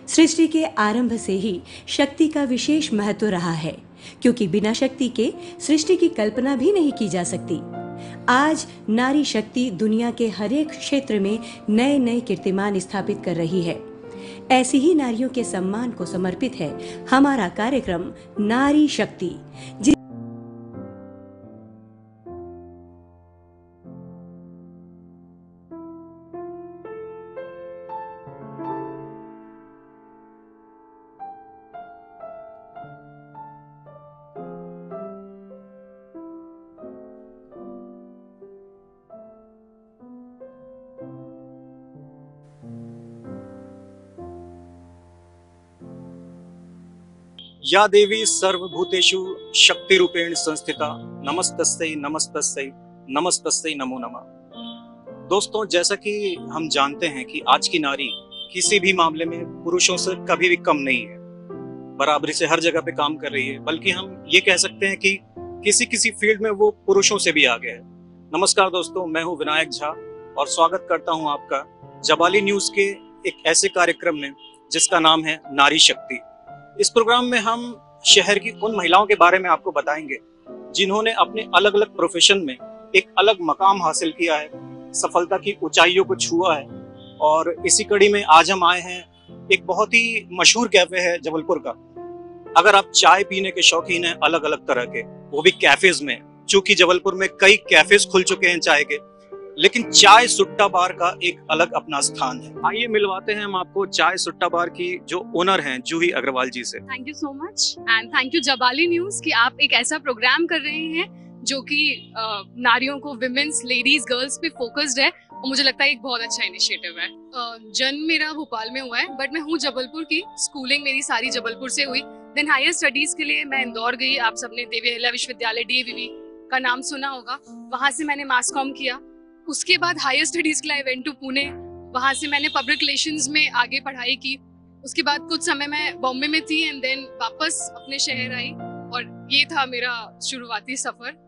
सृष्टि के आरंभ से ही शक्ति का विशेष महत्व रहा है, क्योंकि बिना शक्ति के सृष्टि की कल्पना भी नहीं की जा सकती। आज नारी शक्ति दुनिया के हर एक क्षेत्र में नए नए कीर्तिमान स्थापित कर रही है। ऐसी ही नारियों के सम्मान को समर्पित है हमारा कार्यक्रम नारी शक्ति। या देवी सर्वभूतेषु शक्तिरूपेण संस्थिता नमस्तस्यै नमस्तस्यै नमस्तस्यै नमो नमः। दोस्तों, जैसा कि हम जानते हैं कि आज की नारी किसी भी मामले में पुरुषों से कभी भी कम नहीं है, बराबरी से हर जगह पे काम कर रही है, बल्कि हम ये कह सकते हैं कि किसी किसी फील्ड में वो पुरुषों से भी आगे है। नमस्कार दोस्तों, मैं हूं विनायक झा और स्वागत करता हूं आपका जबाली न्यूज के एक ऐसे कार्यक्रम में जिसका नाम है नारी शक्ति। इस प्रोग्राम में हम शहर की उन महिलाओं के बारे में आपको बताएंगे जिन्होंने अपने अलग अलग प्रोफेशन में एक अलग मकाम हासिल किया है, सफलता की ऊंचाइयों को छुआ है। और इसी कड़ी में आज हम आए हैं, एक बहुत ही मशहूर कैफे है जबलपुर का। अगर आप चाय पीने के शौकीन हैं अलग अलग तरह के, वो भी कैफेज में, चूंकि जबलपुर में कई कैफेज खुल चुके हैं चाय के, लेकिन चाय सुट्टा बार का एक अलग अपना स्थान है। आइए मिलवाते हैं हम आपको चाय सुट्टा बार की जो ओनर हैं जूही अग्रवाल जी से। Thank you so much and thank you Jabali news कि आप एक ऐसा प्रोग्राम कर रहे हैं जो कि नारियों को, विमेन्स, लेडीज, गर्ल्स पे फोकस्ड है और मुझे लगता है एक बहुत अच्छा इनिशिएटिव है। जन्म मेरा भोपाल में हुआ है, बट मैं हूँ जबलपुर की। स्कूलिंग मेरी सारी जबलपुर से हुई। देन हायर स्टडीज के लिए मैं इंदौर गई। आप सबने देवी अहिल्या विश्वविद्यालय DAVV का नाम सुना होगा, वहाँ से मैंने मास कॉम किया। उसके बाद हायर स्टडीज के लिए आई वेंट टू पुणे, वहाँ से मैंने पब्लिक रिलेशंस में आगे पढ़ाई की। उसके बाद कुछ समय मैं बॉम्बे में थी एंड देन वापस अपने शहर आई और ये था मेरा शुरुआती सफर।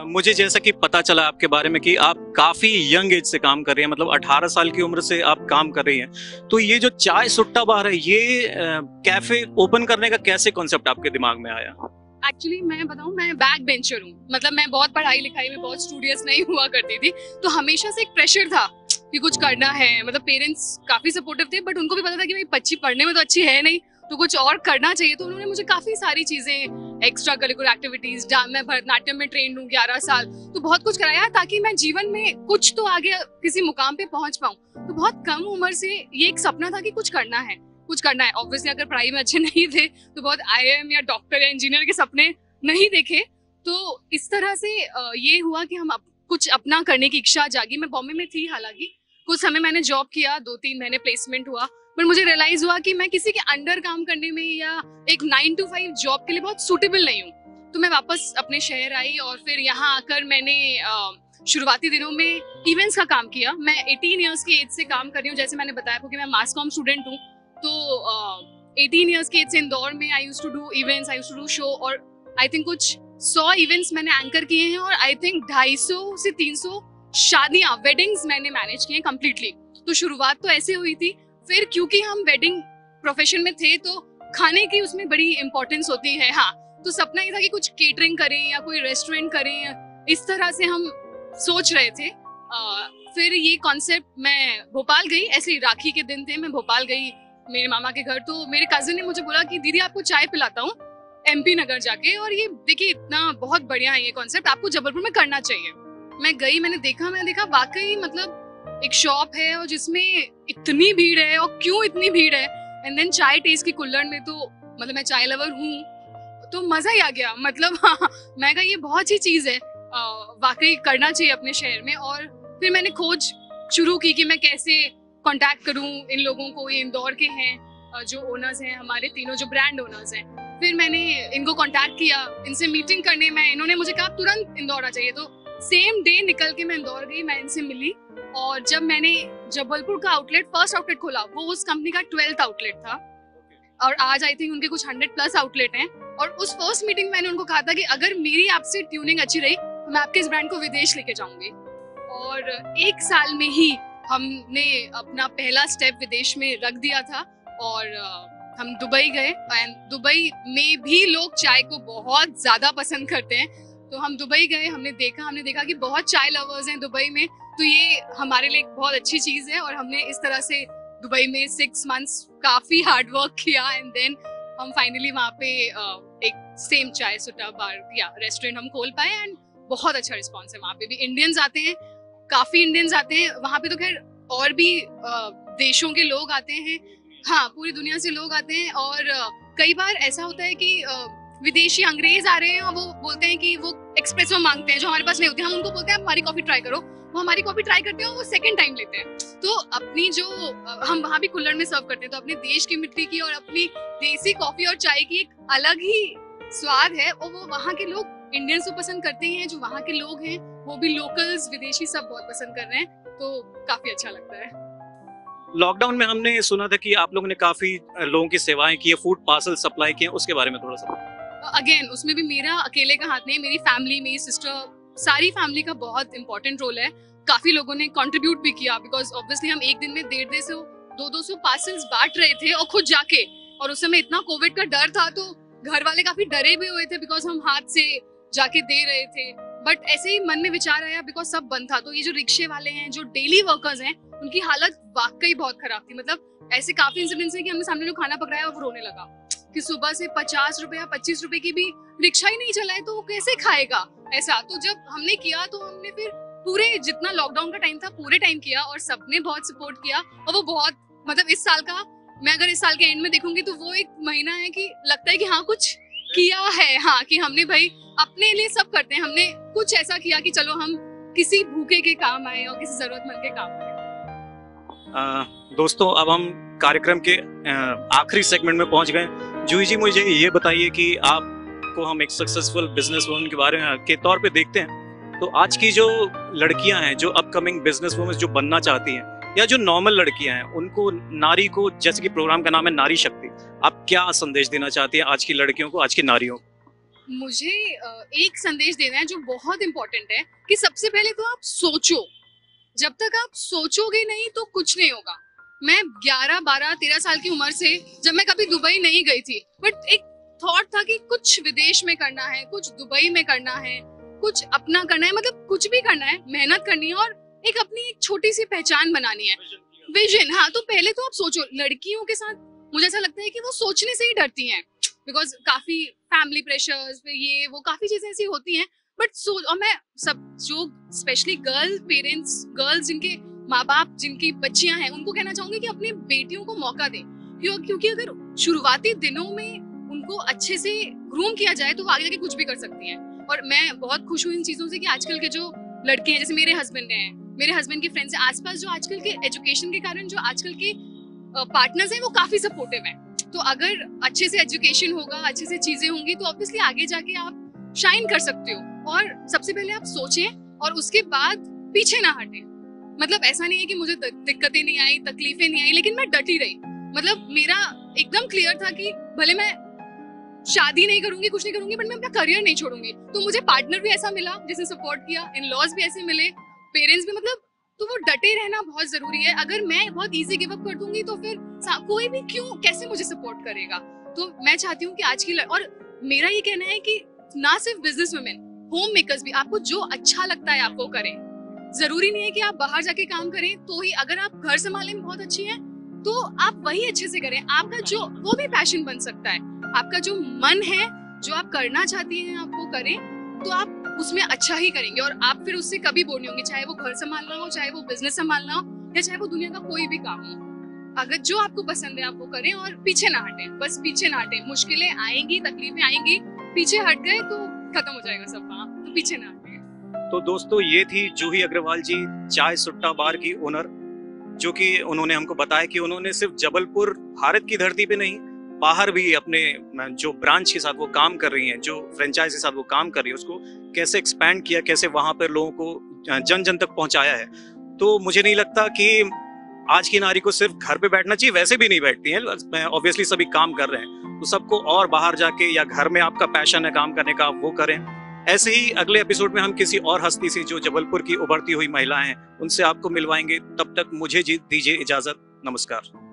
मुझे जैसा कि पता चला आपके बारे में कि आप काफी यंग एज से काम कर रही हैं, मतलब 18 साल की उम्र से आप काम कर रही हैं। तो ये जो चाय सुट्टा बार है, ये कैफे ओपन करने का कैसे कॉन्सेप्ट आपके दिमाग में आया? एक्चुअली मैं बताऊं, मैं बैक बेंचर हूँ। मतलब मैं बहुत पढ़ाई लिखाई में बहुत स्टूडियस नहीं हुआ करती थी, तो हमेशा से एक प्रेशर था कि कुछ करना है। मतलब पेरेंट्स काफी सपोर्टिव थे, बट उनको भी पता था कि भाई बच्ची पढ़ने में तो अच्छी है नहीं, तो कुछ और करना चाहिए। तो उन्होंने मुझे काफी सारी चीजें, एक्स्ट्रा करिकुलर एक्टिविटीज, मैं भरतनाट्यम में ट्रेंड हूँ 11 साल, तो बहुत कुछ कराया ताकि मैं जीवन में कुछ तो आगे किसी मुकाम पे पहुंच पाऊँ। तो बहुत कम उम्र से ये एक सपना था कि कुछ करना है, कुछ करना है। ऑब्वियसली अगर पढ़ाई में अच्छे नहीं थे तो बहुत IIM या डॉक्टर या इंजीनियर के सपने नहीं देखे। तो इस तरह से ये हुआ कि हम कुछ अपना करने की इच्छा जागी। मैं बॉम्बे में थी, हालांकि कुछ समय मैंने जॉब किया, 2-3 महीने प्लेसमेंट हुआ, पर मुझे रियलाइज हुआ कि मैं किसी के अंडर काम करने में या एक 9 to 5 जॉब के लिए बहुत सूटेबल नहीं हूँ। तो मैं वापस अपने शहर आई और फिर यहाँ आकर मैंने शुरुआती दिनों में इवेंट्स का काम किया। मैं 18 ईयर्स की एज से काम कर रही हूँ। जैसे मैंने बताया कि मैं मास कॉम स्टूडेंट हूँ, तो 18 ईयर्स की एज से इंदौर में I used to do events, I used to do show, और आई थिंक कुछ 100 इवेंट्स मैंने एंकर किए हैं और आई थिंक 250 से 300 शादियां, वेडिंग्स मैंने मैनेज किए हैं कम्प्लीटली। तो शुरुआत तो ऐसे हुई थी। फिर क्योंकि हम वेडिंग प्रोफेशन में थे तो खाने की उसमें बड़ी इंपॉर्टेंस होती है। हाँ, तो सपना ये था कि कुछ केटरिंग करें या कोई रेस्टोरेंट करें, इस तरह से हम सोच रहे थे। फिर ये कॉन्सेप्ट, मैं भोपाल गई, ऐसे ही राखी के दिन थे, मैं भोपाल गई मेरे मामा के घर। तो मेरे कजिन ने मुझे बोला कि दीदी आपको चाय पिलाता हूँ MP नगर जाके, और ये देखिए इतना बहुत बढ़िया है ये कॉन्सेप्ट, आपको जबलपुर में करना चाहिए। मैं गई, मैंने देखा वाकई मतलब एक शॉप है और जिसमें इतनी भीड़ है, और क्यों इतनी भीड़ है। एंड देन चाय टेस्ट की कुल्हड़ में, तो मतलब मैं चाय लवर हूँ तो मजा ही आ गया। मतलब हाँ, मैं कहा ये बहुत ही चीज है, वाकई करना चाहिए अपने शहर में। और फिर मैंने खोज शुरू की कि मैं कैसे कांटेक्ट करूं इन लोगों को। ये इंदौर के हैं जो ओनर्स हैं, हमारे तीनों जो ब्रांड ओनर्स हैं। फिर मैंने इनको कांटेक्ट किया, इनसे मीटिंग करने में, इन्होंने मुझे कहा तुरंत इंदौर आ जाइए। तो सेम डे निकल के मैं इंदौर गई, मैं इनसे मिली, और जब मैंने जबलपुर का आउटलेट, फर्स्ट आउटलेट खोला, वो उस कंपनी का 12th आउटलेट था, और आज आई थिंक उनके कुछ 100+ आउटलेट हैं। और उस फर्स्ट मीटिंग में मैंने उनको कहा था कि अगर मेरी आपसे ट्यूनिंग अच्छी रही तो मैं आपके इस ब्रांड को विदेश लेके जाऊंगी। और 1 साल में ही हमने अपना पहला स्टेप विदेश में रख दिया था। और हम दुबई गए एंड दुबई में भी लोग चाय को बहुत ज़्यादा पसंद करते हैं। तो हम दुबई गए, हमने देखा कि बहुत चाय लवर्स हैं दुबई में, तो ये हमारे लिए एक बहुत अच्छी चीज़ है। और हमने इस तरह से दुबई में 6 मंथ्स काफ़ी हार्ड वर्क किया एंड देन हम फाइनली वहाँ पे एक सेम चाय सुट्टा बार या रेस्टोरेंट हम खोल पाए एंड बहुत अच्छा रिस्पॉन्स है। वहाँ पे भी इंडियंस आते हैं, काफ़ी इंडियंस आते हैं वहाँ पे, तो खैर और भी देशों के लोग आते हैं, हाँ पूरी दुनिया से लोग आते हैं। और कई बार ऐसा होता है कि विदेशी अंग्रेज आ रहे हैं और वो बोलते हैं कि वो एक्सप्रेसो मांगते हैं जो हमारे पास नहीं होती, हम उनको बोलते हैं हमारी कॉफी ट्राई करो, वो हमारी कॉफी ट्राई करते हैं और वो सेकंड टाइम लेते हैं। तो अपनी जो हम वहाँ भी कुल्हड़ में सर्व करते हैं, तो अपने देश की मिट्टी की और अपनी देसी कॉफी और चाय की एक अलग ही स्वाद है और वो वहाँ के लोग इंडियंस को पसंद करते हैं, जो वहाँ के लोग हैं वो भी लोकल्स विदेशी सब बहुत पसंद कर रहे हैं, तो काफी अच्छा लगता है। लॉकडाउन में हमने सुना था कि आप लोगों ने काफी लोगों की सेवाएं की, फूड पार्सल सप्लाई किए, उसके बारे में थोड़ा सा। अगेन उसमें भी मेरा अकेले का हाथ नहीं है, मेरी फैमिली, मेरी सिस्टर, सारी फैमिली का बहुत इंपॉर्टेंट रोल है। काफी लोगों ने कंट्रीब्यूट भी किया बिकॉज ऑब्वियसली हम एक दिन में 150-200 पार्सल्स बांट रहे थे और खुद जाके, और उस समय इतना कोविड का डर था तो घर वाले काफी डरे भी हुए थे बिकॉज हम हाथ से जाके दे रहे थे। बट ऐसे ही मन में विचार आया बिकॉज सब बंद था, तो ये जो रिक्शे वाले हैं, जो डेली वर्कर्स हैं, उनकी हालत वाकई बहुत खराब थी। मतलब ऐसे काफी इंसिडेंट्स हैं कि हमने सामने जो खाना पकड़ाया वो रोने लगा कि सुबह से 50 रुपए या 25 रुपए की भी रिक्शा ही नहीं चलाए तो वो कैसे खाएगा ऐसा। तो जब हमने किया तो हमने फिर पूरे जितना लॉकडाउन का टाइम था पूरे टाइम किया और सबने बहुत सपोर्ट किया। और वो बहुत मतलब इस साल का, मैं अगर इस साल के एंड में देखूंगी तो वो एक महीना है कि लगता है कि हाँ कुछ किया है, हाँ कि हमने भाई अपने लिए सब करते हैं, हमने कुछ ऐसा किया कि चलो हम किसी भूखे के काम आए और किसी जरूरतमंद के काम आए। दोस्तों अब हम कार्यक्रम के आखिरी सेगमेंट में पहुंच गए। जूही जी मुझे ये बताइए कि आपको हम एक सक्सेसफुल बिजनेस वुमन के बारे में के तौर पे देखते हैं, तो आज की जो लड़कियां हैं, जो अपकमिंग बिजनेस वुमन जो बनना चाहती हैं या जो नॉर्मल लड़कियां हैं, उनको, नारी को, जैसे कि प्रोग्राम का नाम है नारी शक्ति, आप क्या संदेश देना चाहती हैं आज की लड़कियों को, आज की नारियों को? मुझे एक संदेश देना है जो बहुत इम्पोर्टेंट है कि सबसे पहले तो आप सोचो, जब तक आप सोचोगे नहीं तो कुछ नहीं होगा। मैं 11, 12, 13 साल की उम्र से, जब मैं कभी दुबई नहीं गई थी, बट एक थॉट था कि कुछ विदेश में करना है, कुछ दुबई में करना है, कुछ अपना करना है, मतलब कुछ भी करना है, मेहनत करनी है और एक अपनी एक छोटी सी पहचान बनानी है, विजन। हाँ, तो पहले तो आप सोचो। लड़कियों के साथ मुझे ऐसा लगता है कि वो सोचने से ही डरती हैं बिकॉज काफी फैमिली प्रेशर्स, ये वो काफी चीजें ऐसी होती हैं। बट और मैं सब जो स्पेशली गर्ल्स जिनके माँ बाप, जिनकी बच्चियां हैं, उनको कहना चाहूंगी कि अपनी बेटियों को मौका दें, क्योंकि अगर शुरुआती दिनों में उनको अच्छे से ग्रूम किया जाए तो वो आगे जाके कुछ भी कर सकती हैं। और मैं बहुत खुश हूँ इन चीजों से कि आजकल के जो लड़के हैं, जैसे मेरे हस्बैंड हैं, मेरे हस्बैंड के फ्रेंड्स हैं, आसपास जो आजकल के एजुकेशन के कारण जो आजकल के पार्टनर्स हैं वो काफी सपोर्टिव हैं। तो अगर अच्छे से एजुकेशन होगा, अच्छे से चीजें होंगी तो ऑब्वियसली आगे जाके आप शाइन कर सकते हो। और सबसे पहले आप सोचें और उसके बाद पीछे ना हटें। मतलब ऐसा नहीं है कि मुझे दिक्कतें नहीं आई, तकलीफें नहीं आई, लेकिन मैं डटी रही। मतलब मेरा एकदम क्लियर था कि भले मैं शादी नहीं करूंगी, कुछ नहीं करूंगी, बट मैं अपना करियर नहीं छोड़ूंगी। तो मुझे पार्टनर भी ऐसा मिला जिसने सपोर्ट किया, इन लॉज भी ऐसे मिले, पेरेंट्स भी, मतलब तो वो डटे रहना बहुत जरूरी है। अगर मैं बहुत इजी गिव अप कर दूंगी तो फिर कोई भी कैसे मुझे सपोर्ट करेगा। तो मैं चाहती हूँ कि आज की और मेरा ये कहना है कि ना सिर्फ बिजनेस वुमेन, होम मेकर्स भी, आपको जो अच्छा लगता है आपको करें। जरूरी नहीं है कि आप बाहर जाके काम करें तो ही, अगर आप घर संभालने में बहुत अच्छी हैं तो आप वही अच्छे से करें। आपका जो वो भी पैशन बन सकता है, आपका जो मन है, जो आप करना चाहती हैं आप वो करें, तो आप उसमें अच्छा ही करेंगे और आप फिर उससे कभी बोर नहीं होंगे। चाहे वो घर संभालना हो, चाहे वो बिजनेस संभालना हो, या चाहे वो दुनिया का कोई भी काम हो। अगर जो आपको पसंद है आप वो करें और पीछे ना हटें, बस पीछे ना हटें। मुश्किलें आएंगी, तकलीफें आएंगी, पीछे हट गए तो खत्म हो जाएगा सब वहाँ, तो पीछे ना हटें। तो दोस्तों ये थी जूही अग्रवाल जी, चाय सुट्टा बार की ओनर, जो कि उन्होंने हमको बताया कि उन्होंने सिर्फ जबलपुर, भारत की धरती पे नहीं, बाहर भी अपने जो ब्रांच के साथ वो काम कर रही हैं, जो फ्रेंचाइज के साथ वो काम कर रही है, उसको कैसे एक्सपैंड किया, कैसे वहां पर लोगों को जन जन तक पहुंचाया है। तो मुझे नहीं लगता कि आज की नारी को सिर्फ घर पे बैठना चाहिए, वैसे भी नहीं बैठती हैं, ऑब्वियसली सभी काम कर रहे हैं, तो सबको और बाहर जाके, या घर में आपका पैशन है काम करने का, आप वो करें। ऐसे ही अगले एपिसोड में हम किसी और हस्ती से जो जबलपुर की उभरती हुई महिलाएं हैं उनसे आपको मिलवाएंगे। तब तक मुझे दीजिए इजाजत। नमस्कार।